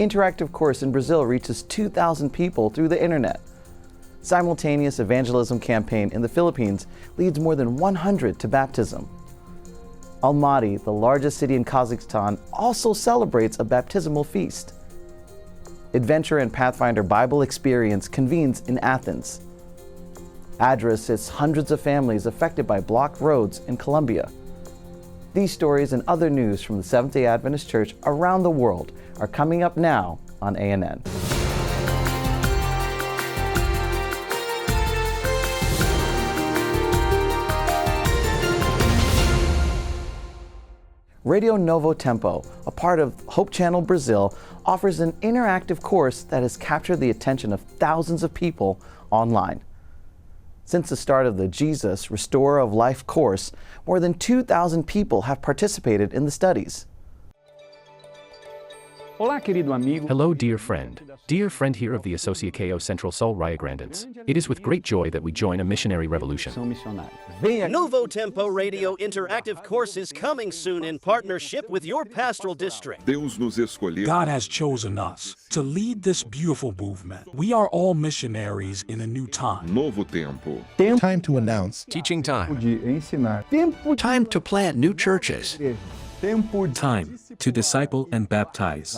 interactive course in Brazil reaches 2,000 people through the internet. Simultaneous evangelism campaign in the Philippines leads more than 100 to baptism. Almat, the largest city in Kazakhstan, also celebrates a baptismal feast. Adventure and Pathfinder Bible Experience convenes in Athens. ADRA assists hundreds of families affected by blocked roads in Colombia. These stories and other news from the Seventh-day Adventist Church around the world are coming up now on ANN. Radio Novo Tempo, a part of Hope Channel Brazil, offers an interactive course that has captured the attention of thousands of people online. Since the start of the Jesus, Restorer of Life course, more than 2,000 people have participated in the studies. Hello, dear friend. Dear friend here of the Associação Central Sul Rio Grandense. It is with great joy that we join a missionary revolution. Novo Tempo Radio Interactive course is coming soon in partnership with your pastoral district. God has chosen us to lead this beautiful movement. We are all missionaries in a new time. Novo Tempo. Time to announce. Teaching time. Time to plant new churches. Time to disciple and baptize.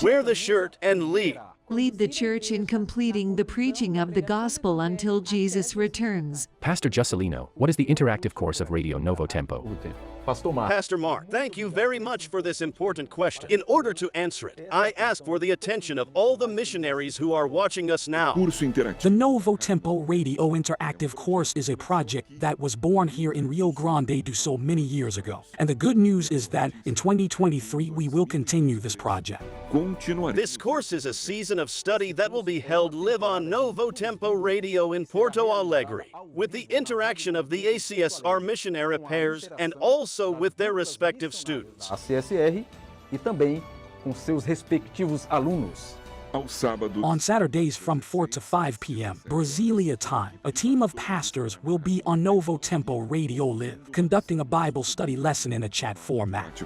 Wear the shirt and lead. Lead the church in completing the preaching of the gospel until Jesus returns. Pastor Juscelino, what is the interactive course of Radio Novo Tempo? Pastor Mark, thank you very much for this important question. In order to answer it, I ask for the attention of all the missionaries who are watching us now. The Novo Tempo Radio Interactive course is a project that was born here in Rio Grande do Sul many years ago. And the good news is that in 2023 we will continue this project. This course is a season of study that will be held live on Novo Tempo Radio in Porto Alegre, with the interaction of the ACSR missionary pairs and also with their respective students. CSR e também com seus respectivos alunos. On Saturdays from 4 to 5 p.m. Brasilia time, a team of pastors will be on Novo Tempo Radio Live, conducting a Bible study lesson in a chat format.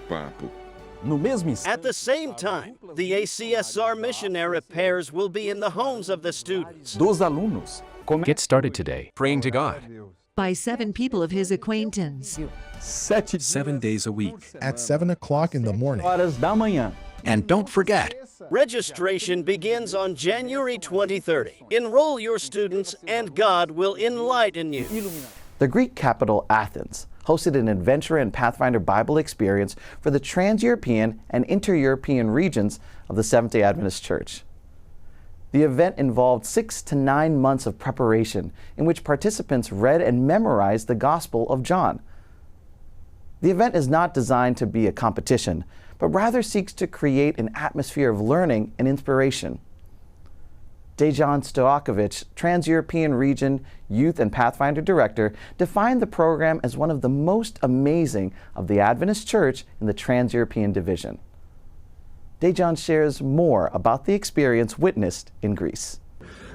At the same time, the ACSR missionary pairs will be in the homes of the students. Dos alunos. Get started today. Praying to God. By 7 people of his acquaintance. 7 days a week. At 7 o'clock in the morning. Horas da manhã. And don't forget, Registration begins on January 2030. Enroll your students and God will enlighten you. The Greek capital, Athens, hosted an Adventure and Pathfinder Bible Experience for the trans-European and inter-European regions of the Seventh-day Adventist Church. The event involved 6 to 9 months of preparation in which participants read and memorized the Gospel of John. The event is not designed to be a competition, but rather seeks to create an atmosphere of learning and inspiration. Dejan Stojakovic, Trans-European Region Youth and Pathfinder Director, defined the program as one of the most amazing of the Adventist Church in the Trans-European Division. Dejan shares more about the experience witnessed in Greece.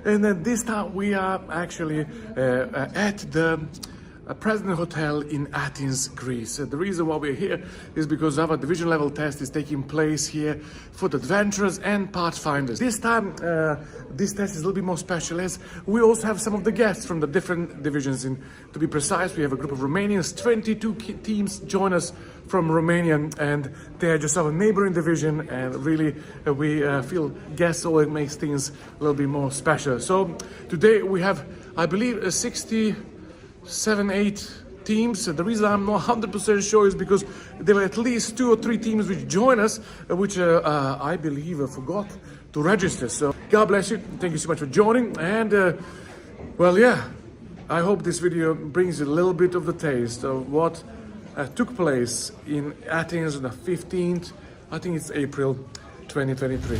And then this time we are actually at the President Hotel in Athens, Greece. The reason why we're here is because our division level test is taking place here for the adventurers and pathfinders. This time, this test is a little bit more special as we also have some of the guests from the different divisions. To be precise, we have a group of Romanians, 22 teams join us from Romania, and they are just our neighboring division, and really we feel guests always makes things a little bit more special. So today we have, I believe, 8 teams. The reason I'm not 100% sure is because there are at least 2 or 3 teams which join us, which I believe forgot to register. So God bless you. Thank you so much for joining. And well, yeah, I hope this video brings you a little bit of the taste of what took place in Athens on the 15th, I think it's April 2023.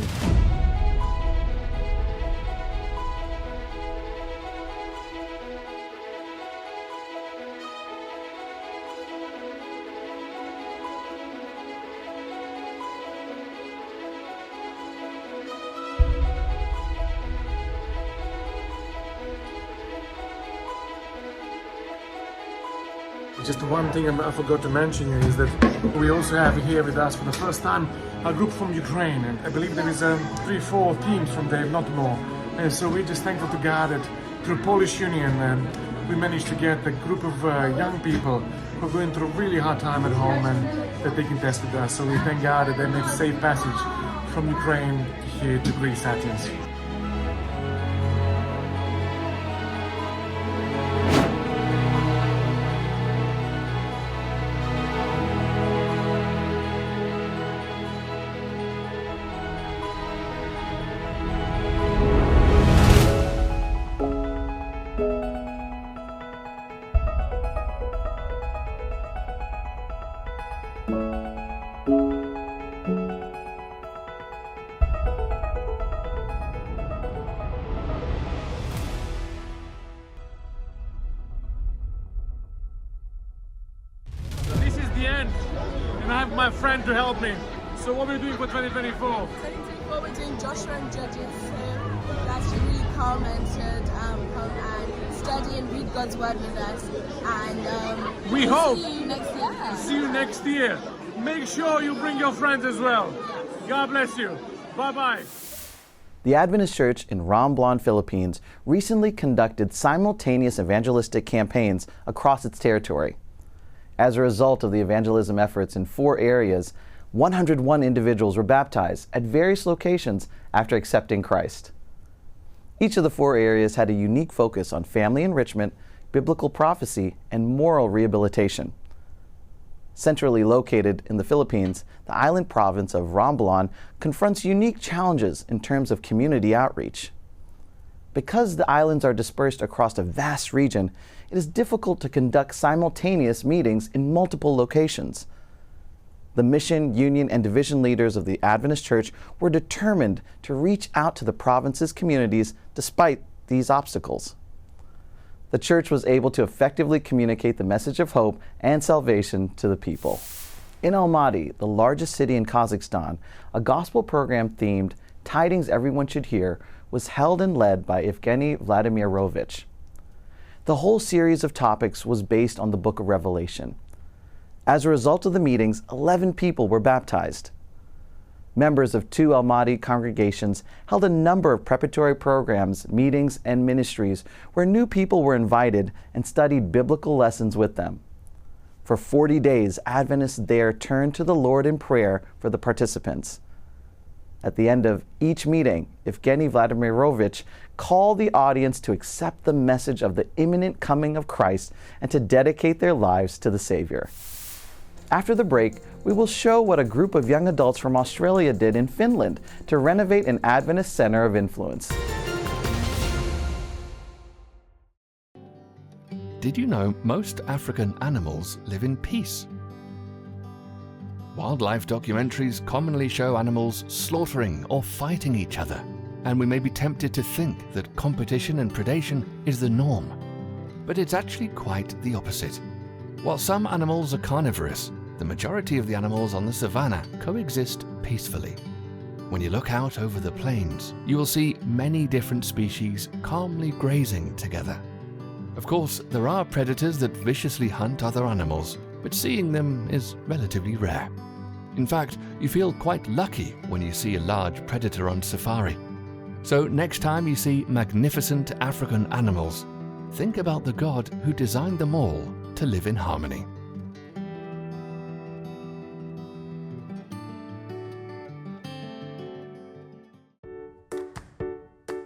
Just one thing I forgot to mention is that we also have here with us for the first time a group from Ukraine, and I believe there is 3-4 teams from there, if not more. And so we're just thankful to God that through Polish Union, we managed to get a group of young people who are going through a really hard time at home and that they can test with us. So we thank God that they made safe passage from Ukraine here to Greece, Athens. And I have my friend to help me. So what are we doing for 2024? 2024 we're doing Joshua and Judges. So guys should really come and come and study and read God's word with us. And we hope see you next year. See you next year. Make sure you bring your friends as well. God bless you. Bye-bye. The Adventist Church in Romblon, Philippines recently conducted simultaneous evangelistic campaigns across its territory. As a result of the evangelism efforts in 4 areas, 101 individuals were baptized at various locations after accepting Christ. Each of the 4 areas had a unique focus on family enrichment, biblical prophecy, and moral rehabilitation. Centrally located in the Philippines, the island province of Romblon confronts unique challenges in terms of community outreach. Because the islands are dispersed across a vast region, it is difficult to conduct simultaneous meetings in multiple locations. The mission, union, and division leaders of the Adventist Church were determined to reach out to the province's communities despite these obstacles. The church was able to effectively communicate the message of hope and salvation to the people. In Almaty, the largest city in Kazakhstan, a gospel program themed Tidings Everyone Should Hear was held and led by Evgeny Vladimirovich. The whole series of topics was based on the book of Revelation. As a result of the meetings, 11 people were baptized. Members of 2 Almaty congregations held a number of preparatory programs, meetings, and ministries where new people were invited and studied biblical lessons with them. For 40 days, Adventists there turned to the Lord in prayer for the participants. At the end of each meeting, Evgeny Vladimirovich called the audience to accept the message of the imminent coming of Christ and to dedicate their lives to the Savior. After the break, we will show what a group of young adults from Australia did in Finland to renovate an Adventist center of influence. Did you know most African animals live in peace? Wildlife documentaries commonly show animals slaughtering or fighting each other, and we may be tempted to think that competition and predation is the norm. But it's actually quite the opposite. While some animals are carnivorous, the majority of the animals on the savannah coexist peacefully. When you look out over the plains, you will see many different species calmly grazing together. Of course, there are predators that viciously hunt other animals, but seeing them is relatively rare. In fact, you feel quite lucky when you see a large predator on safari. So next time you see magnificent African animals, think about the God who designed them all to live in harmony.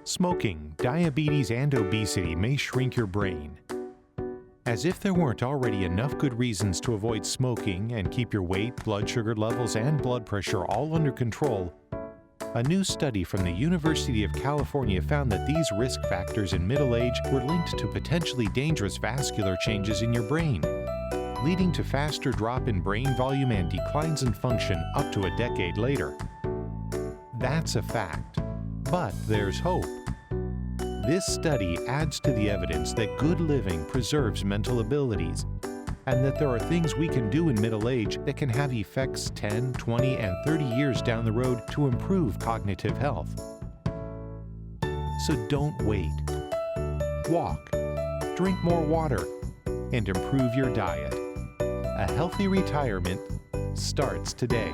Smoking, diabetes, and obesity may shrink your brain. As if there weren't already enough good reasons to avoid smoking and keep your weight, blood sugar levels, and blood pressure all under control, a new study from the University of California found that these risk factors in middle age were linked to potentially dangerous vascular changes in your brain, leading to faster drop in brain volume and declines in function up to a decade later. That's a fact. But there's hope. This study adds to the evidence that good living preserves mental abilities, and that there are things we can do in middle age that can have effects 10, 20, and 30 years down the road to improve cognitive health. So don't wait. Walk, drink more water, and improve your diet. A healthy retirement starts today.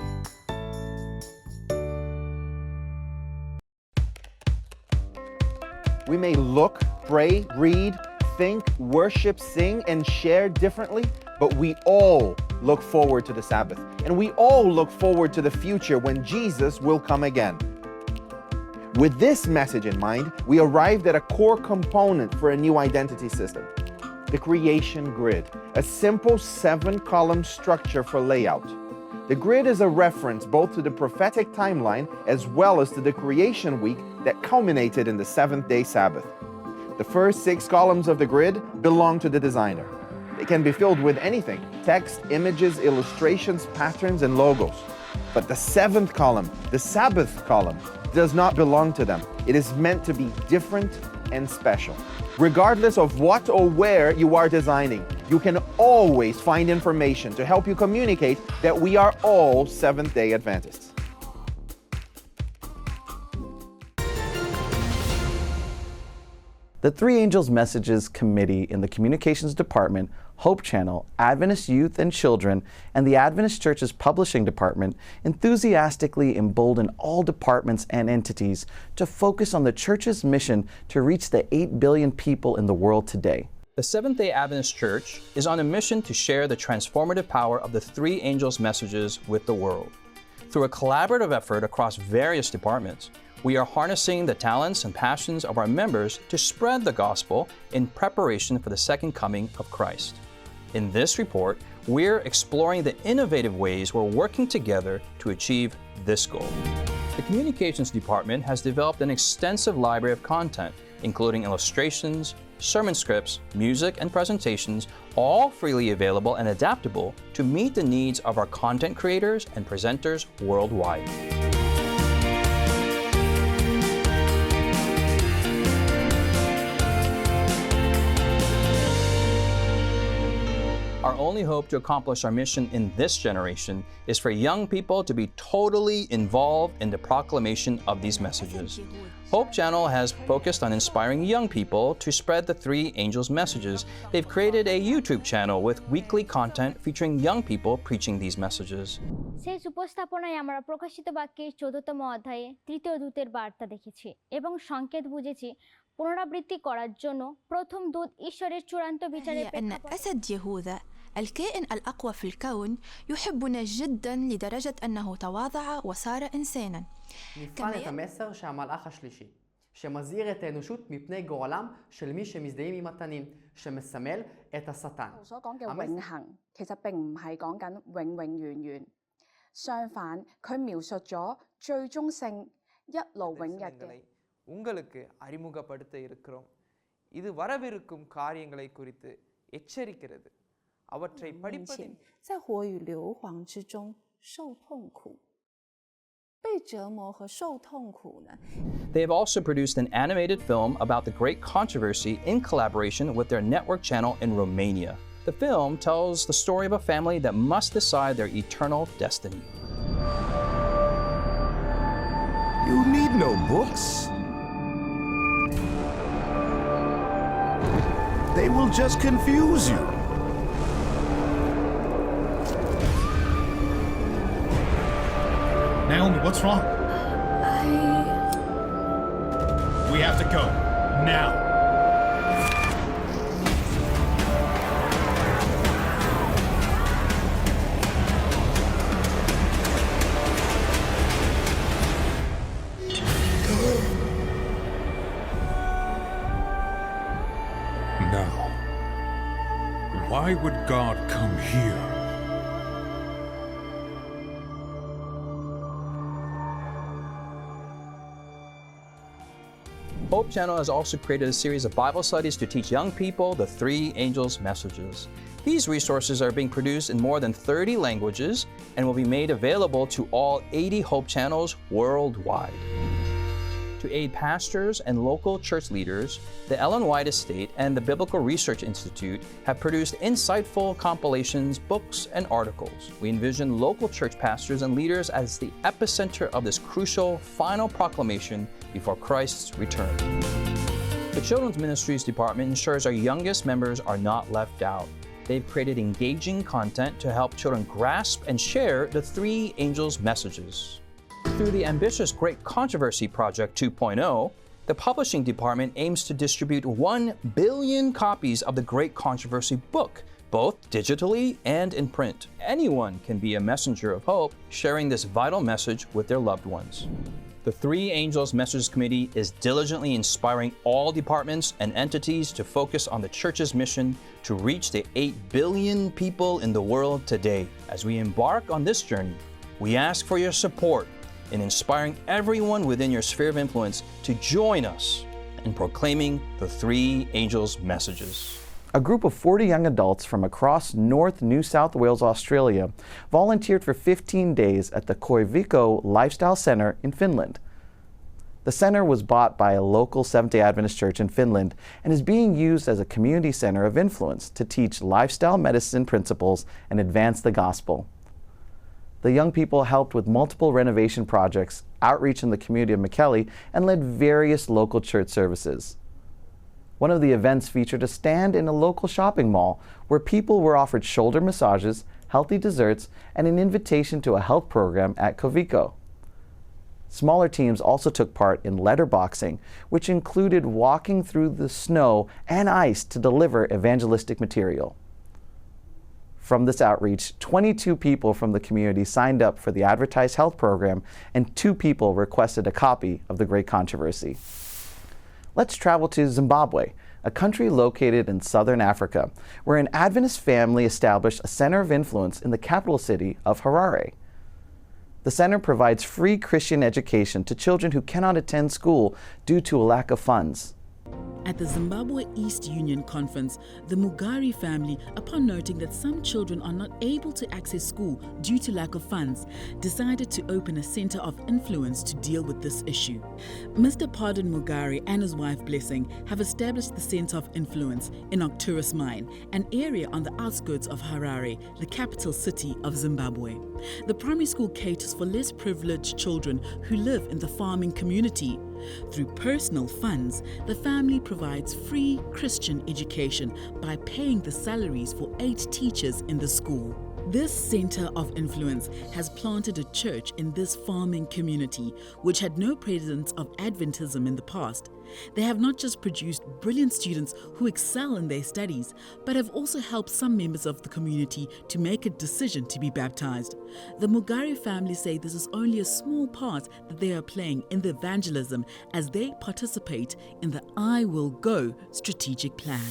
We may look, pray, read, think, worship, sing, and share differently, but we all look forward to the Sabbath. And we all look forward to the future when Jesus will come again. With this message in mind, we arrived at a core component for a new identity system, the creation grid, a simple 7-column structure for layout. The grid is a reference both to the prophetic timeline as well as to the creation week that culminated in the seventh-day Sabbath. The first 6 columns of the grid belong to the designer. It can be filled with anything: text, images, illustrations, patterns, and logos. But the 7th column, the Sabbath column, does not belong to them. It is meant to be different and special. Regardless of what or where you are designing, you can always find information to help you communicate that we are all Seventh-day Adventists. The Three Angels Messages Committee in the Communications Department, Hope Channel, Adventist Youth and Children, and the Adventist Church's Publishing Department enthusiastically embolden all departments and entities to focus on the Church's mission to reach the 8 billion people in the world today. The Seventh-day Adventist Church is on a mission to share the transformative power of the Three Angels Messages with the world. Through a collaborative effort across various departments, we are harnessing the talents and passions of our members to spread the gospel in preparation for the second coming of Christ. In this report, we're exploring the innovative ways we're working together to achieve this goal. The Communications Department has developed an extensive library of content, including illustrations, sermon scripts, music, and presentations, all freely available and adaptable to meet the needs of our content creators and presenters worldwide. Our only hope to accomplish our mission in this generation is for young people to be totally involved in the proclamation of these messages. Hope Channel has focused on inspiring young people to spread the Three Angels Messages. They've created a YouTube channel with weekly content featuring young people preaching these messages. সেই উপস্থাপনায় আমরা প্রকাশিত বাক্যের 14তম অধ্যায়ে তৃতীয় দূতের বার্তা দেখেছি এবং সংকেত বুঝেছি পুনরাবৃত্তি করার জন্য প্রথম দূত ঈশ্বরের চূড়ান্ত বিচারের প্রেক্ষাপটে الكائن الأقوى في الكون يحبنا جدا لدرجة أنه תواضع وصار إنسانا. נבחן את המסר שהמלאך השלישי, שמזהיר את האנושות מפני גורלם של מי שמזדהים עם התנין, שמסמל את השטן. 所講嘅永恆其實並唔係講緊永永遠遠，相反，佢描述咗最終性一勞永逸嘅。 உங்களுக்கு அறிமுகப்படுத்த இருக்கிறோம். இது வரவிருக்கும் காரியங்களை குறித்து எச்சரிக்கிறது. அவற்றை படிப்பதில் 在火与硫磺之中受痛苦，被折磨和受痛苦呢。 They have also produced an animated film about the great controversy in collaboration with their network channel in Romania. The film tells the story of a family that must decide their eternal destiny. You need no books. They will just confuse you. Naomi, what's wrong? We have to go. Now. Now, why would God come here? Hope Channel has also created a series of Bible studies to teach young people the Three Angels Messages. These resources are being produced in more than 30 languages and will be made available to all 80 Hope Channels worldwide. To aid pastors and local church leaders, the Ellen White Estate and the Biblical Research Institute have produced insightful compilations, books, and articles. We envision local church pastors and leaders as the epicenter of this crucial final proclamation before Christ's return. The Children's Ministries Department ensures our youngest members are not left out. They've created engaging content to help children grasp and share the Three Angels Messages. Through the ambitious Great Controversy Project 2.0, The publishing department aims to distribute 1 billion copies of the Great Controversy book, both digitally and in print. Anyone can be a messenger of hope, sharing this vital message with their loved ones. The Three Angels Messages Committee is diligently inspiring all departments and entities to focus on the Church's mission to reach the 8 billion people in the world today. As we embark on this journey, we ask for your support in inspiring everyone within your sphere of influence to join us in proclaiming the Three Angels Messages. A group of 40 young adults from across North New South Wales, Australia, volunteered for 15 days at the Koivisto Lifestyle Centre in Finland. The center was bought by a local Seventh-day Adventist Church in Finland and is being used as a community center of influence to teach lifestyle medicine principles and advance the gospel. The young people helped with multiple renovation projects, outreach in the community of McKelly, and led various local church services. One of the events featured a stand in a local shopping mall where people were offered shoulder massages, healthy desserts, and an invitation to a health program at Koivisto. Smaller teams also took part in letterboxing, which included walking through the snow and ice to deliver evangelistic material. From this outreach, 22 people from the community signed up for the advertised health program, and 2 people requested a copy of The Great Controversy. Let's travel to Zimbabwe, a country located in southern Africa, where an Adventist family established a center of influence in the capital city of Harare. The center provides free Christian education to children who cannot attend school due to a lack of funds. At the Zimbabwe East Union Conference, the Mugari family, upon noting that some children are not able to access school due to lack of funds, decided to open a center of influence to deal with this issue. Mr. Pardon Mugari and his wife Blessing have established the Center of Influence in Octurus Mine, an area on the outskirts of Harare, the capital city of Zimbabwe. The primary school caters for less privileged children who live in the farming community. Through personal funds, the family provides free Christian education by paying the salaries for 8 teachers in the school. This center of influence has planted a church in this farming community, which had no precedents of Adventism in the past. They have not just produced brilliant students who excel in their studies, but have also helped some members of the community to make a decision to be baptized. The Mugari family say this is only a small part that they are playing in the evangelism as they participate in the I Will Go strategic plan.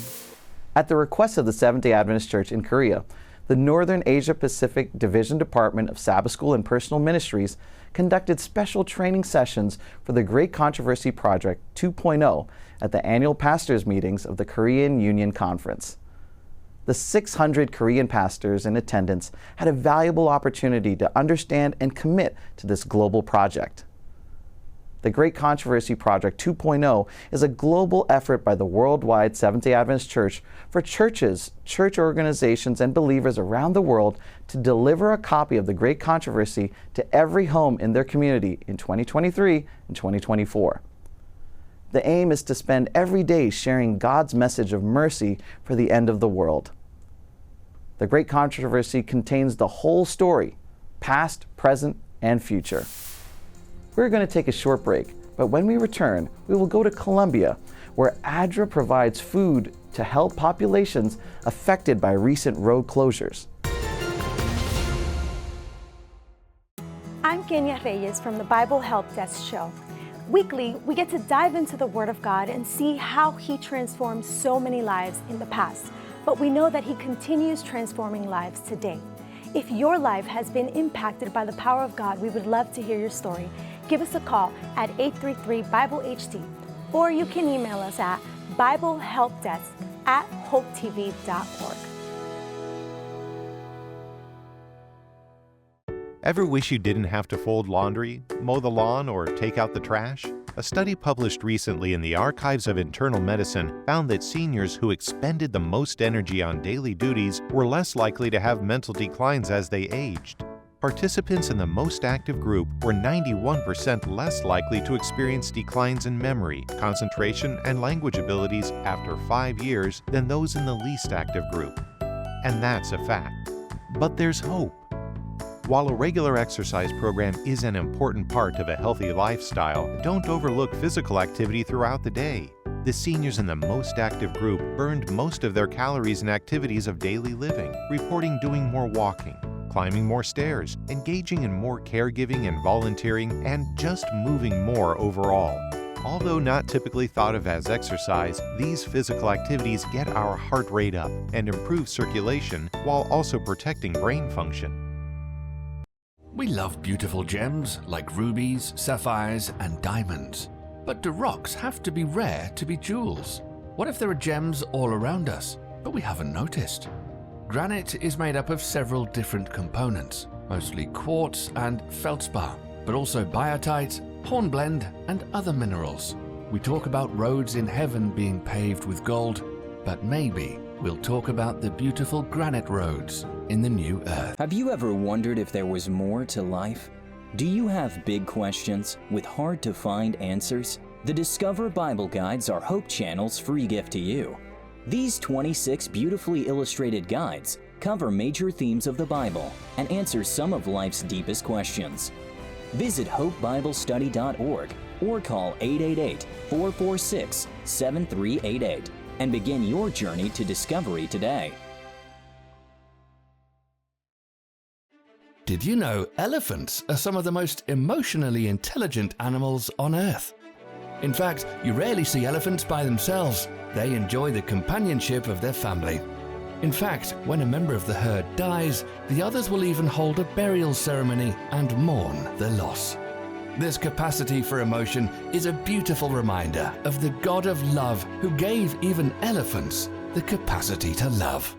At the request of the Seventh-day Adventist Church in Korea, the Northern Asia Pacific Division Department of Sabbath School and Personal Ministries conducted special training sessions for the Great Controversy Project 2.0 at the annual pastors' meetings of the Korean Union Conference. The 600 Korean pastors in attendance had a valuable opportunity to understand and commit to this global project. The Great Controversy Project 2.0 is a global effort by the worldwide Seventh-day Adventist Church for churches, church organizations, and believers around the world to deliver a copy of the Great Controversy to every home in their community in 2023 and 2024. The aim is to spend every day sharing God's message of mercy for the end of the world. The Great Controversy contains the whole story, past, present, and future. We're going to take a short break, but when we return, we will go to Colombia, where ADRA provides food to help populations affected by recent road closures. I'm Kenya Reyes from the Bible Help Desk Show. Weekly, we get to dive into the Word of God and see how He transformed so many lives in the past, but we know that He continues transforming lives today. If your life has been impacted by the power of God, we would love to hear your story. Give us a call at 833-BIBLE-HD, or you can email us at BibleHelpDesk@hopetv.org. Ever wish you didn't have to fold laundry, mow the lawn, or take out the trash? A study published recently in the Archives of Internal Medicine found that seniors who expended the most energy on daily duties were less likely to have mental declines as they aged. Participants in the most active group were 91% less likely to experience declines in memory, concentration, and language abilities after 5 years than those in the least active group. And that's a fact. But there's hope. While a regular exercise program is an important part of a healthy lifestyle, don't overlook physical activity throughout the day. The seniors in the most active group burned most of their calories in activities of daily living, reporting doing more walking, climbing more stairs, engaging in more caregiving and volunteering, and just moving more overall. Although not typically thought of as exercise, these physical activities get our heart rate up and improve circulation while also protecting brain function. We love beautiful gems like rubies, sapphires, and diamonds. But do rocks have to be rare to be jewels? What if there are gems all around us, but we haven't noticed? Granite is made up of several different components, mostly quartz and feldspar, but also biotite, hornblende, and other minerals. We talk about roads in heaven being paved with gold, but maybe we'll talk about the beautiful granite roads in the new earth. Have you ever wondered if there was more to life? Do you have big questions with hard-to-find answers? The Discover Bible Guides are Hope Channel's free gift to you. These 26 beautifully illustrated guides cover major themes of the Bible and answer some of life's deepest questions. Visit hopebiblestudy.org or call 888-446-7388 and begin your journey to discovery today. Did you know elephants are some of the most emotionally intelligent animals on Earth? In fact, you rarely see elephants by themselves. They enjoy the companionship of their family. In fact, when a member of the herd dies, the others will even hold a burial ceremony and mourn the loss. This capacity for emotion is a beautiful reminder of the God of love who gave even elephants the capacity to love.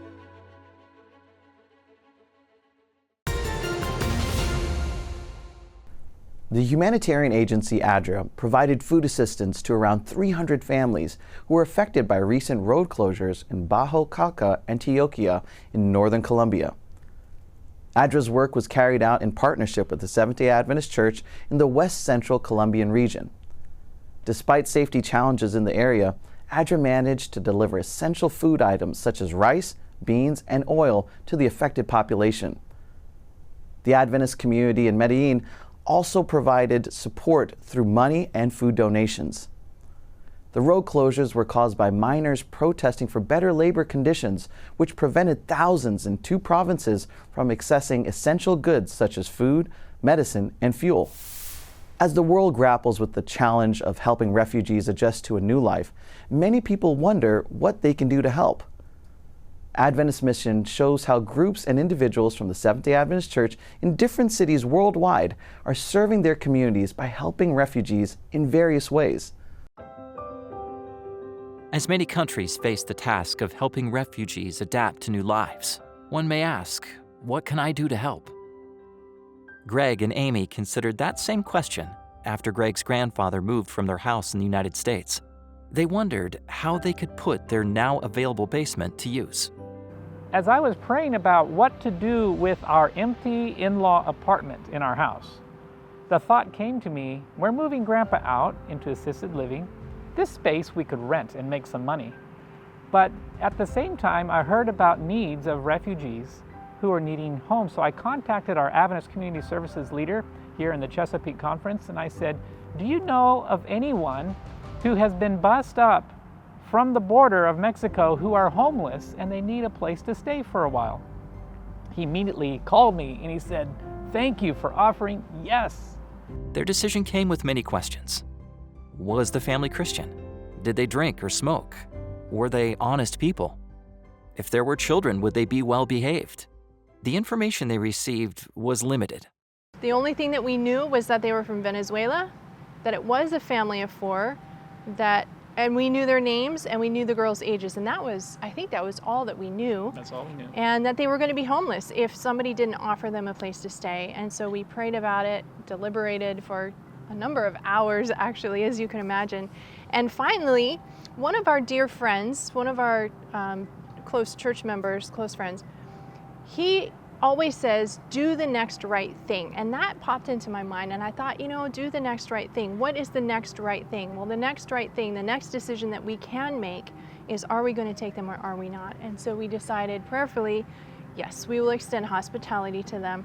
The humanitarian agency ADRA provided food assistance to around 300 families who were affected by recent road closures in Bajo Cauca, Antioquia in northern Colombia. ADRA's work was carried out in partnership with the Seventh-day Adventist Church in the west central Colombian region. Despite safety challenges in the area, ADRA managed to deliver essential food items such as rice, beans, and oil to the affected population. The Adventist community in Medellin also provided support through money and food donations. The road closures were caused by miners protesting for better labor conditions, which prevented thousands in 2 provinces from accessing essential goods such as food, medicine, and fuel. As the world grapples with the challenge of helping refugees adjust to a new life, many people wonder what they can do to help. Adventist Mission shows how groups and individuals from the Seventh-day Adventist Church in different cities worldwide are serving their communities by helping refugees in various ways. As many countries face the task of helping refugees adapt to new lives, one may ask, what can I do to help? Greg and Amy considered that same question after Greg's grandfather moved from their house in the United States. They wondered how they could put their now available basement to use. As I was praying about what to do with our empty in-law apartment in our house, the thought came to me, we're moving Grandpa out into assisted living. This space we could rent and make some money. But at the same time, I heard about needs of refugees who are needing homes. So I contacted our Adventist Community Services leader here in the Chesapeake Conference, and I said, do you know of anyone who has been bussed up from the border of Mexico who are homeless and they need a place to stay for a while? He immediately called me and he said, thank you for offering, yes. Their decision came with many questions. Was the family Christian? Did they drink or smoke? Were they honest people? If there were children, would they be well behaved? The information they received was limited. The only thing that we knew was that they were from Venezuela, that it was a family of 4, and we knew their names and we knew the girls' ages, and I think that was all that we knew. That's all we knew. And that they were going to be homeless if somebody didn't offer them a place to stay. And so we prayed about it, deliberated for a number of hours, actually, as you can imagine. And finally, one of our dear friends, one of our close church members, close friends, he always says, do the next right thing. And that popped into my mind, and I thought, do the next right thing. What is the next right thing? Well, the next right thing, the next decision that we can make is, are we going to take them or are we not? And so we decided prayerfully, yes, we will extend hospitality to them.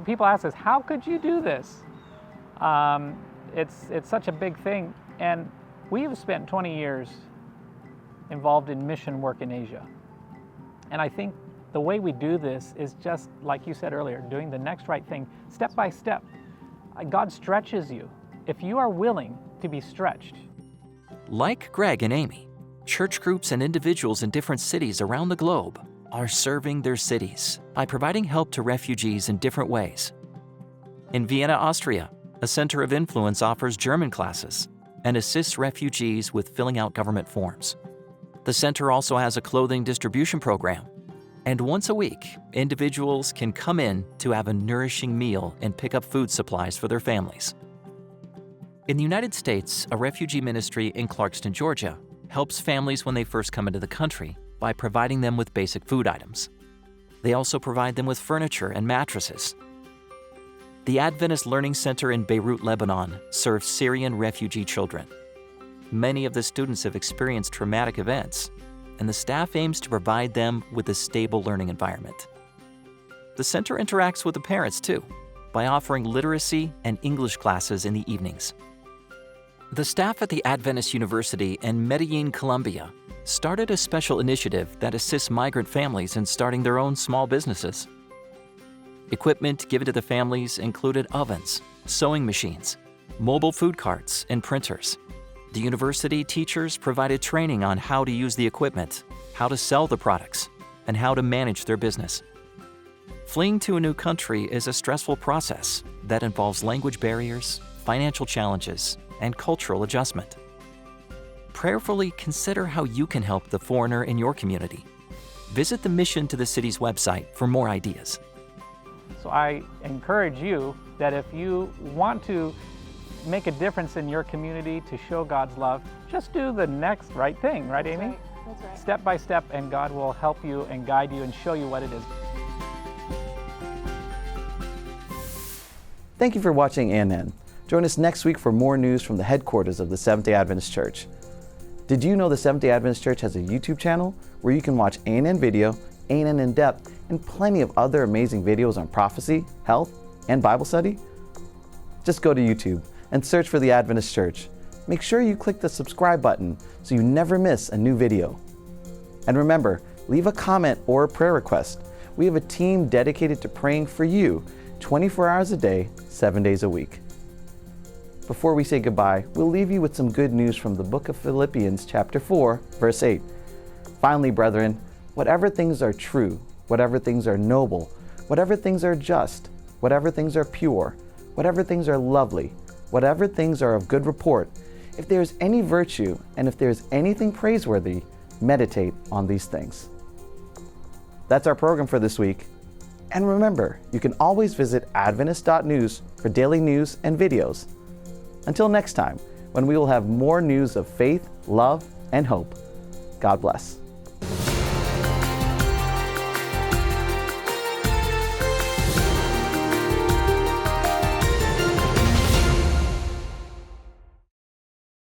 People ask us, how could you do this? It's such a big thing. And we have spent 20 years involved in mission work in Asia. And I think the way we do this is just, like you said earlier, doing the next right thing, step by step. God stretches you if you are willing to be stretched. Like Greg and Amy, church groups and individuals in different cities around the globe are serving their cities by providing help to refugees in different ways. In Vienna, Austria, a center of influence offers German classes and assists refugees with filling out government forms. The center also has a clothing distribution program, and once a week, individuals can come in to have a nourishing meal and pick up food supplies for their families. In the United States, a refugee ministry in Clarkston, Georgia, helps families when they first come into the country by providing them with basic food items. They also provide them with furniture and mattresses. The Adventist Learning Center in Beirut, Lebanon, serves Syrian refugee children. Many of the students have experienced traumatic events, and the staff aims to provide them with a stable learning environment. The center interacts with the parents too, by offering literacy and English classes in the evenings. The staff at the Adventist University in Medellin, Colombia, started a special initiative that assists migrant families in starting their own small businesses. Equipment given to the families included ovens, sewing machines, mobile food carts, and printers. The university teachers provided training on how to use the equipment, how to sell the products, and how to manage their business. Fleeing to a new country is a stressful process that involves language barriers, financial challenges, and cultural adjustment. Prayerfully consider how you can help the foreigner in your community. Visit the Mission to the City's website for more ideas. So I encourage you that if you want to make a difference in your community to show God's love, just do the next right thing, right, Amy? Right. That's right. Step by step, and God will help you and guide you and show you what it is. Thank you for watching ANN. Join us next week for more news from the headquarters of the Seventh-day Adventist Church. Did you know the Seventh-day Adventist Church has a YouTube channel where you can watch ANN Video, ANN In Depth, and plenty of other amazing videos on prophecy, health, and Bible study? Just go to YouTube and search for the Adventist Church. Make sure you click the subscribe button so you never miss a new video. And remember, leave a comment or a prayer request. We have a team dedicated to praying for you 24 hours a day, 7 days a week. Before we say goodbye, we'll leave you with some good news from the book of Philippians chapter 4, verse 8. Finally, brethren, whatever things are true, whatever things are noble, whatever things are just, whatever things are pure, whatever things are lovely, whatever things are of good report, if there is any virtue and if there is anything praiseworthy, meditate on these things. That's our program for this week. And remember, you can always visit adventist.news for daily news and videos. Until next time, when we will have more news of faith, love, and hope. God bless.